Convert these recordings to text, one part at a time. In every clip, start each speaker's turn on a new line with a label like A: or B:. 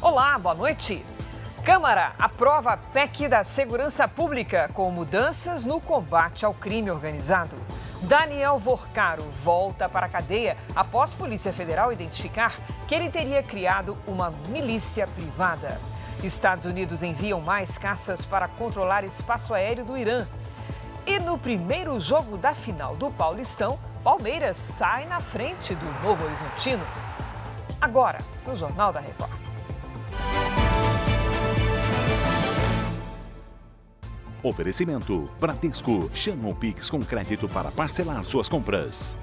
A: Olá, boa noite. Câmara aprova a PEC da Segurança Pública com mudanças no combate ao crime organizado. Daniel Vorcaro volta para a cadeia após Polícia Federal identificar que ele teria criado uma milícia privada. Estados Unidos enviam mais caças para controlar espaço aéreo do Irã. E no primeiro jogo da final do Paulistão, Palmeiras sai na frente do Novo Horizontino. Agora, no Jornal da Record.
B: Oferecimento Bradesco. Chama o Pix com crédito para parcelar suas compras.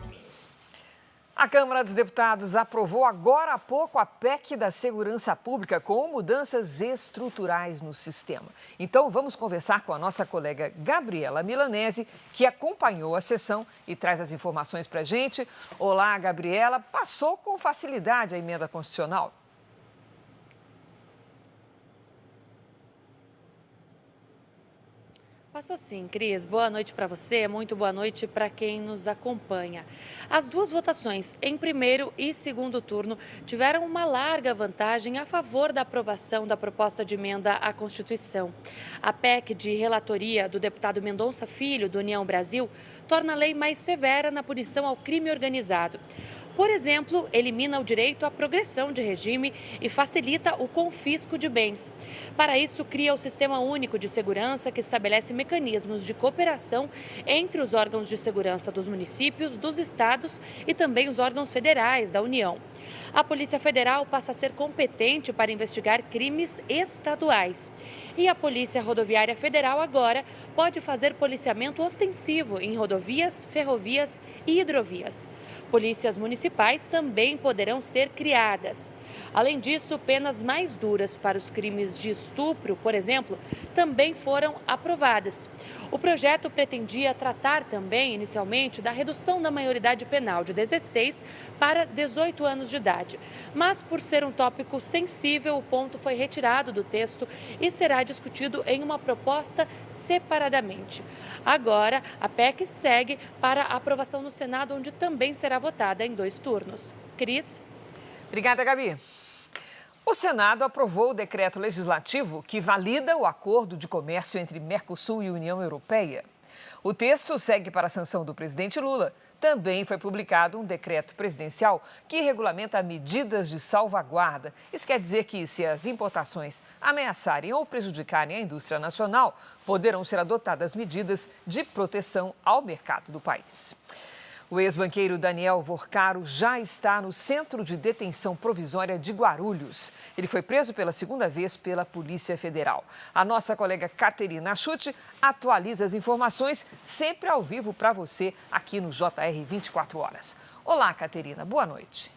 A: A Câmara dos Deputados aprovou agora há pouco a PEC da Segurança Pública com mudanças estruturais no sistema. Então vamos conversar com a nossa colega Gabriela Milanese, que acompanhou a sessão e traz as informações para a gente. Olá, Gabriela. Passou com facilidade a emenda constitucional?
C: Passou sim, Cris. Boa noite para você, muito boa noite para quem nos acompanha. As duas votações, em primeiro e segundo turno, tiveram uma larga vantagem a favor da aprovação da proposta de emenda à Constituição. A PEC de relatoria do deputado Mendonça Filho, do União Brasil, torna a lei mais severa na punição ao crime organizado. Por exemplo, elimina o direito à progressão de regime e facilita o confisco de bens. Para isso, cria o Sistema Único de Segurança, que estabelece mecanismos de cooperação entre os órgãos de segurança dos municípios, dos estados e também os órgãos federais da União. A Polícia Federal passa a ser competente para investigar crimes estaduais. E a Polícia Rodoviária Federal agora pode fazer policiamento ostensivo em rodovias, ferrovias e hidrovias. Polícias municipais também poderão ser criadas. Além disso, penas mais duras para os crimes de estupro, por exemplo, também foram aprovadas. O projeto pretendia tratar também, inicialmente, da redução da maioridade penal de 16 para 18 anos de idade. Mas, por ser um tópico sensível, o ponto foi retirado do texto e será discutido em uma proposta separadamente. Agora, a PEC segue para a aprovação no Senado, onde também será votada em 2 turnos. Cris?
A: Obrigada, Gabi. O Senado aprovou o decreto legislativo que valida o acordo de comércio entre Mercosul e União Europeia. O texto segue para a sanção do presidente Lula. Também foi publicado um decreto presidencial que regulamenta medidas de salvaguarda. Isso quer dizer que, se as importações ameaçarem ou prejudicarem a indústria nacional, poderão ser adotadas medidas de proteção ao mercado do país. O ex-banqueiro Daniel Vorcaro já está no Centro de Detenção Provisória de Guarulhos. Ele foi preso pela segunda vez pela Polícia Federal. A nossa colega Caterina Schutte atualiza as informações sempre ao vivo para você aqui no JR 24 Horas. Olá, Caterina. Boa noite.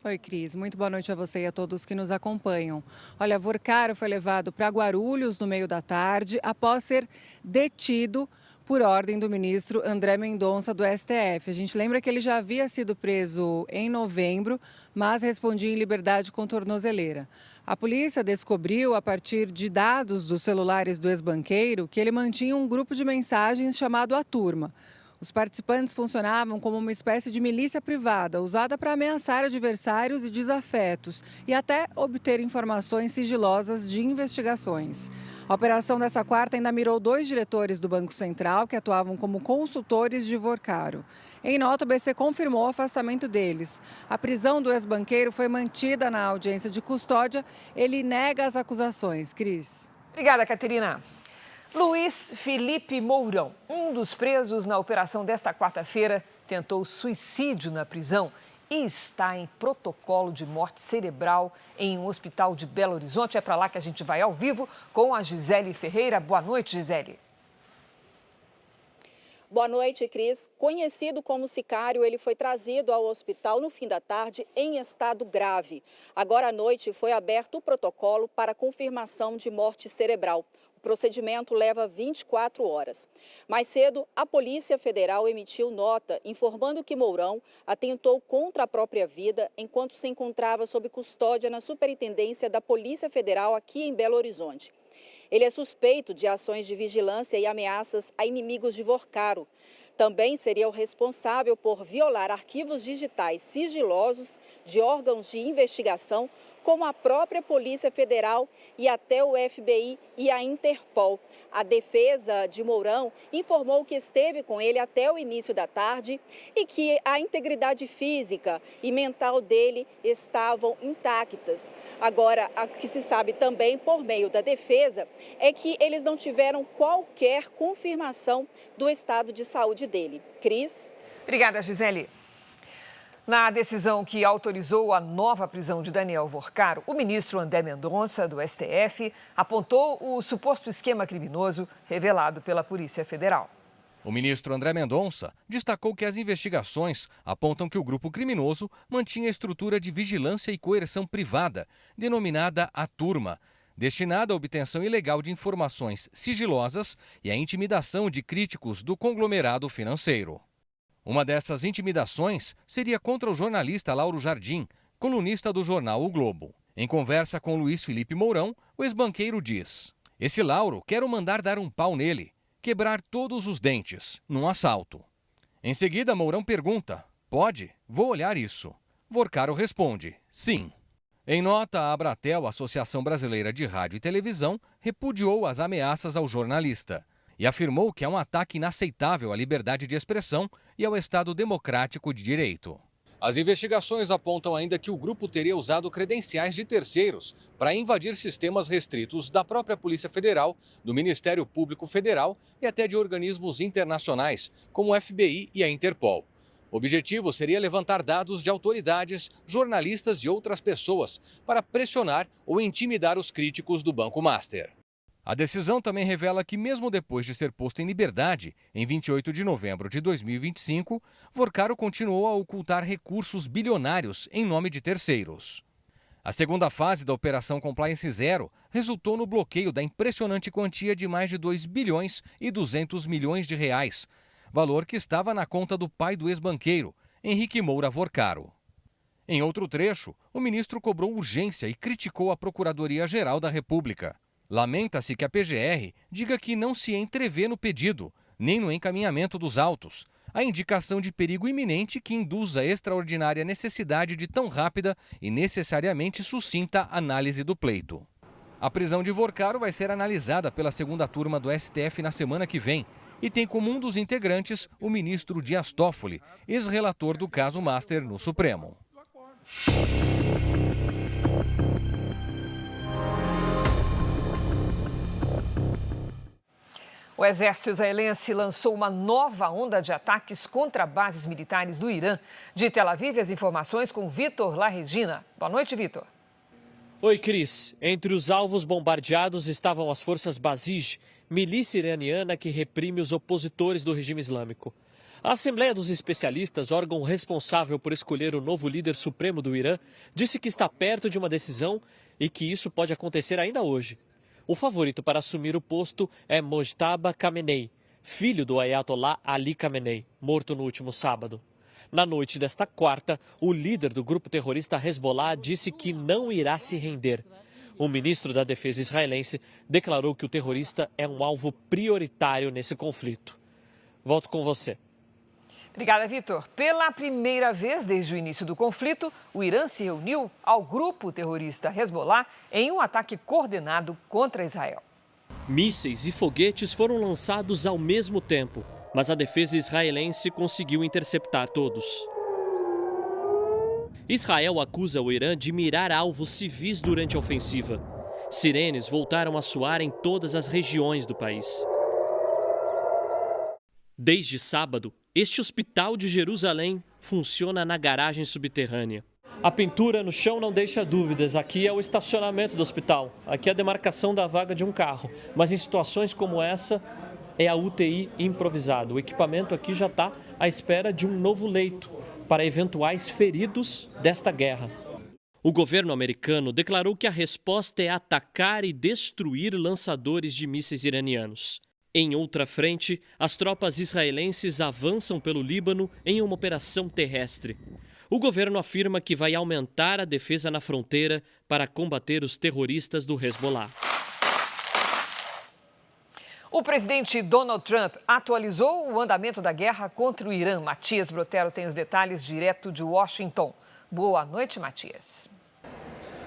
D: Oi, Cris. Muito boa noite a você e a todos que nos acompanham. Olha, Vorcaro foi levado para Guarulhos no meio da tarde após ser detido por ordem do ministro André Mendonça do STF. A gente lembra que ele já havia sido preso em novembro, mas respondia em liberdade com tornozeleira. A polícia descobriu, a partir de dados dos celulares do ex-banqueiro, que ele mantinha um grupo de mensagens chamado A Turma. Os participantes funcionavam como uma espécie de milícia privada, usada para ameaçar adversários e desafetos e até obter informações sigilosas de investigações. A operação dessa quarta ainda mirou 2 diretores do Banco Central que atuavam como consultores de Vorcaro. Em nota, o BC confirmou o afastamento deles. A prisão do ex-banqueiro foi mantida na audiência de custódia. Ele nega as acusações. Cris.
A: Obrigada, Caterina. Luiz Felipe Mourão, um dos presos na operação desta quarta-feira, tentou suicídio na prisão e está em protocolo de morte cerebral em um hospital de Belo Horizonte. É para lá que a gente vai ao vivo com a Gisele Ferreira. Boa noite, Gisele.
E: Boa noite, Cris. Conhecido como sicário, ele foi trazido ao hospital no fim da tarde em estado grave. Agora à noite foi aberto o protocolo para confirmação de morte cerebral. O procedimento leva 24 horas. Mais cedo, a Polícia Federal emitiu nota informando que Mourão atentou contra a própria vida enquanto se encontrava sob custódia na Superintendência da Polícia Federal aqui em Belo Horizonte. Ele é suspeito de ações de vigilância e ameaças a inimigos de Vorcaro. Também seria o responsável por violar arquivos digitais sigilosos de órgãos de investigação, como a própria Polícia Federal e até o FBI e a Interpol. A defesa de Mourão informou que esteve com ele até o início da tarde e que a integridade física e mental dele estavam intactas. Agora, o que se sabe também por meio da defesa é que eles não tiveram qualquer confirmação do estado de saúde dele. Cris?
A: Obrigada, Gisele. Na decisão que autorizou a nova prisão de Daniel Vorcaro, o ministro André Mendonça, do STF, apontou o suposto esquema criminoso revelado pela Polícia Federal.
F: O ministro André Mendonça destacou que as investigações apontam que o grupo criminoso mantinha a estrutura de vigilância e coerção privada, denominada a Turma, destinada à obtenção ilegal de informações sigilosas e à intimidação de críticos do conglomerado financeiro. Uma dessas intimidações seria contra o jornalista Lauro Jardim, colunista do jornal O Globo. Em conversa com Luiz Felipe Mourão, o ex-banqueiro diz: "Esse Lauro quero mandar dar um pau nele, quebrar todos os dentes, num assalto." Em seguida, Mourão pergunta: "Pode? Vou olhar isso." Vorcaro responde: "Sim." Em nota, a Abratel, Associação Brasileira de Rádio e Televisão, repudiou as ameaças ao jornalista e afirmou que é um ataque inaceitável à liberdade de expressão e ao Estado democrático de direito. As investigações apontam ainda que o grupo teria usado credenciais de terceiros para invadir sistemas restritos da própria Polícia Federal, do Ministério Público Federal e até de organismos internacionais, como o FBI e a Interpol. O objetivo seria levantar dados de autoridades, jornalistas e outras pessoas para pressionar ou intimidar os críticos do Banco Master. A decisão também revela que, mesmo depois de ser posto em liberdade, em 28 de novembro de 2025, Vorcaro continuou a ocultar recursos bilionários em nome de terceiros. A segunda fase da Operação Compliance Zero resultou no bloqueio da impressionante quantia de mais de 2 bilhões e 200 milhões de reais, valor que estava na conta do pai do ex-banqueiro, Henrique Moura Vorcaro. Em outro trecho, o ministro cobrou urgência e criticou a Procuradoria-Geral da República. Lamenta-se que a PGR diga que não se entrevê no pedido, nem no encaminhamento dos autos, a indicação de perigo iminente que induz a extraordinária necessidade de tão rápida e necessariamente sucinta análise do pleito. A prisão de Vorcaro vai ser analisada pela segunda turma do STF na semana que vem e tem como um dos integrantes o ministro Dias Toffoli, ex-relator do caso Master no Supremo.
A: O exército israelense lançou uma nova onda de ataques contra bases militares do Irã. De Tel Aviv, as informações com Vitor Larregina. Boa noite, Vitor.
G: Oi, Cris. Entre os alvos bombardeados estavam as forças Basij, milícia iraniana que reprime os opositores do regime islâmico. A Assembleia dos Especialistas, órgão responsável por escolher o novo líder supremo do Irã, disse que está perto de uma decisão e que isso pode acontecer ainda hoje. O favorito para assumir o posto é Mojtaba Khamenei, filho do Ayatollah Ali Khamenei, morto no último sábado. Na noite desta quarta, o líder do grupo terrorista Hezbollah disse que não irá se render. O ministro da Defesa israelense declarou que o terrorista é um alvo prioritário nesse conflito. Volto com você.
A: Obrigada, Vitor. Pela primeira vez desde o início do conflito, o Irã se reuniu ao grupo terrorista Hezbollah em um ataque coordenado contra Israel.
G: Mísseis e foguetes foram lançados ao mesmo tempo, mas a defesa israelense conseguiu interceptar todos. Israel acusa o Irã de mirar alvos civis durante a ofensiva. Sirenes voltaram a soar em todas as regiões do país. Desde sábado, este hospital de Jerusalém funciona na garagem subterrânea. A pintura no chão não deixa dúvidas. Aqui é o estacionamento do hospital. Aqui é a demarcação da vaga de um carro. Mas em situações como essa, é a UTI improvisada. O equipamento aqui já está à espera de um novo leito para eventuais feridos desta guerra. O governo americano declarou que a resposta é atacar e destruir lançadores de mísseis iranianos. Em outra frente, as tropas israelenses avançam pelo Líbano em uma operação terrestre. O governo afirma que vai aumentar a defesa na fronteira para combater os terroristas do Hezbollah.
A: O presidente Donald Trump atualizou o andamento da guerra contra o Irã. Matias Brotero tem os detalhes direto de Washington. Boa noite, Matias.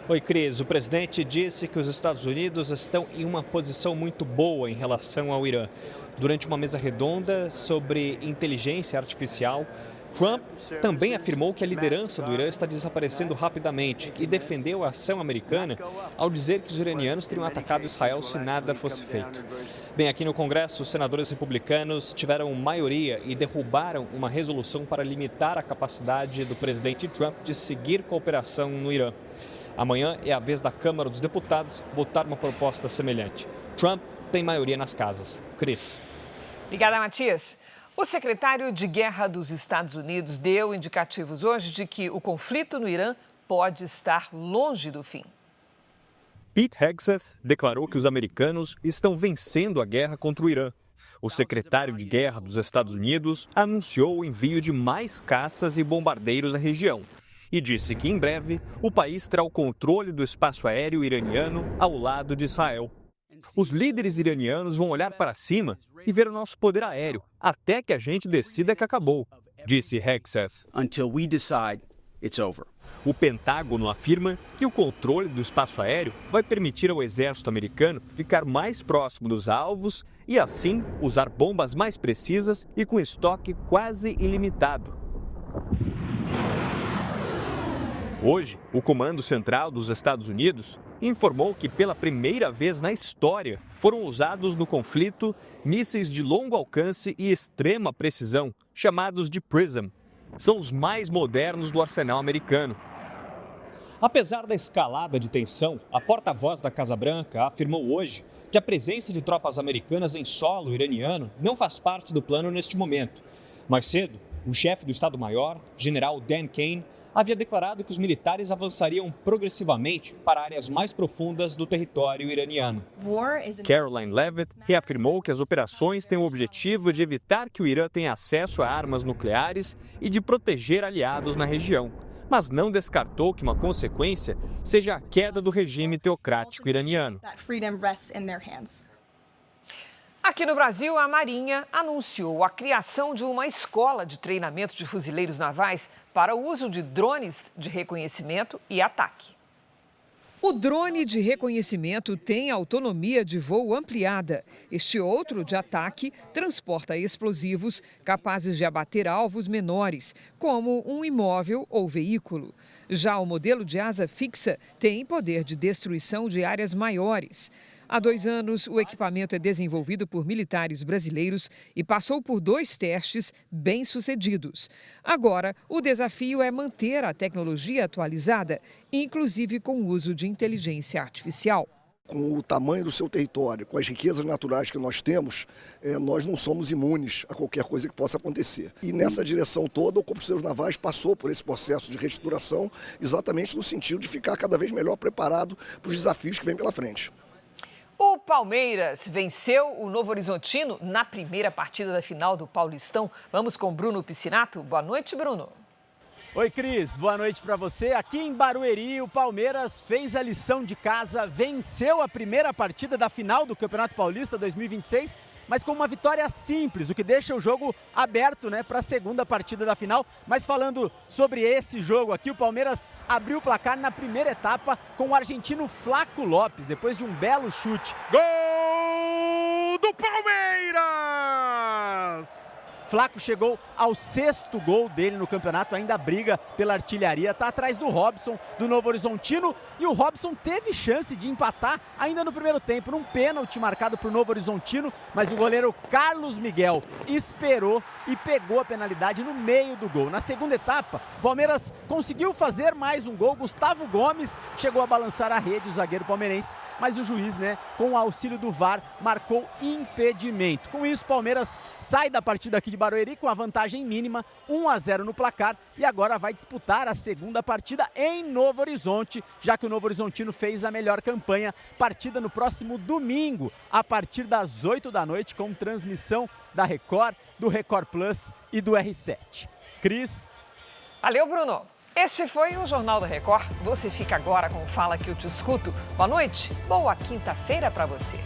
H: Oi, Cris. O presidente disse que os Estados Unidos estão em uma posição muito boa em relação ao Irã. Durante uma mesa redonda sobre inteligência artificial, Trump também afirmou que a liderança do Irã está desaparecendo rapidamente e defendeu a ação americana ao dizer que os iranianos teriam atacado Israel se nada fosse feito. Bem, aqui no Congresso, os senadores republicanos tiveram maioria e derrubaram uma resolução para limitar a capacidade do presidente Trump de seguir com a operação no Irã. Amanhã é a vez da Câmara dos Deputados votar uma proposta semelhante. Trump tem maioria nas casas. Cris.
A: Obrigada, Matias. O secretário de Guerra dos Estados Unidos deu indicativos hoje de que o conflito no Irã pode estar longe do fim.
I: Pete Hegseth declarou que os americanos estão vencendo a guerra contra o Irã. O secretário de Guerra dos Estados Unidos anunciou o envio de mais caças e bombardeiros à região e disse que, em breve, o país terá o controle do espaço aéreo iraniano ao lado de Israel. Os líderes iranianos vão olhar para cima e ver o nosso poder aéreo até que a gente decida que acabou, disse Hegseth.
J: Until we decide, it's over.
I: O Pentágono afirma que o controle do espaço aéreo vai permitir ao exército americano ficar mais próximo dos alvos e, assim, usar bombas mais precisas e com estoque quase ilimitado. Hoje, o Comando Central dos Estados Unidos informou que pela primeira vez na história foram usados no conflito mísseis de longo alcance e extrema precisão, chamados de PrISM. São os mais modernos do arsenal americano.
H: Apesar da escalada de tensão, a porta-voz da Casa Branca afirmou hoje que a presença de tropas americanas em solo iraniano não faz parte do plano neste momento. Mais cedo, o chefe do Estado-Maior, general Dan Kane, havia declarado que os militares avançariam progressivamente para áreas mais profundas do território iraniano.
I: Caroline Leavitt reafirmou que as operações têm o objetivo de evitar que o Irã tenha acesso a armas nucleares e de proteger aliados na região, mas não descartou que uma consequência seja a queda do regime teocrático iraniano.
A: Aqui no Brasil, a Marinha anunciou a criação de uma escola de treinamento de fuzileiros navais para o uso de drones de reconhecimento e ataque. O drone de reconhecimento tem autonomia de voo ampliada. Este outro, de ataque, transporta explosivos capazes de abater alvos menores, como um imóvel ou veículo. Já o modelo de asa fixa tem poder de destruição de áreas maiores. Há 2 anos, o equipamento é desenvolvido por militares brasileiros e passou por 2 testes bem-sucedidos. Agora, o desafio é manter a tecnologia atualizada, inclusive com o uso de inteligência artificial.
K: Com o tamanho do seu território, com as riquezas naturais que nós temos, nós não somos imunes a qualquer coisa que possa acontecer. E nessa direção toda, o Corpo de Fuzileiros Navais passou por esse processo de reestruturação exatamente no sentido de ficar cada vez melhor preparado para os desafios que vêm pela frente.
A: O Palmeiras venceu o Novo Horizontino na primeira partida da final do Paulistão. Vamos com Bruno Piscinato. Boa noite, Bruno.
L: Oi, Cris. Boa noite para você. Aqui em Barueri, o Palmeiras fez a lição de casa, venceu a primeira partida da final do Campeonato Paulista 2026, mas com uma vitória simples, o que deixa o jogo aberto, para a segunda partida da final. Mas falando sobre esse jogo aqui, o Palmeiras abriu o placar na primeira etapa com o argentino Flaco Lopes, depois de um belo chute.
M: Gol do Palmeiras!
L: Flaco chegou ao 6º gol dele no campeonato, ainda briga pela artilharia, está atrás do Robson, do Novo Horizontino, e o Robson teve chance de empatar ainda no primeiro tempo, num pênalti marcado para o Novo Horizontino, mas o goleiro Carlos Miguel esperou e pegou a penalidade no meio do gol. Na segunda etapa, o Palmeiras conseguiu fazer mais um gol, Gustavo Gomes chegou a balançar a rede, o zagueiro palmeirense, mas o juiz, com o auxílio do VAR, marcou impedimento. Com isso, o Palmeiras sai da partida aqui de Barueri com a vantagem mínima, 1-0 no placar, e agora vai disputar a segunda partida em Novo Horizonte, já que o Novo Horizontino fez a melhor campanha. Partida no próximo domingo, a partir das 8 da noite, com transmissão da Record, do Record Plus e do R7. Cris.
A: Valeu, Bruno. Este foi o Jornal da Record. Você fica agora com Fala Que Eu Te Escuto. Boa noite, boa quinta-feira para você.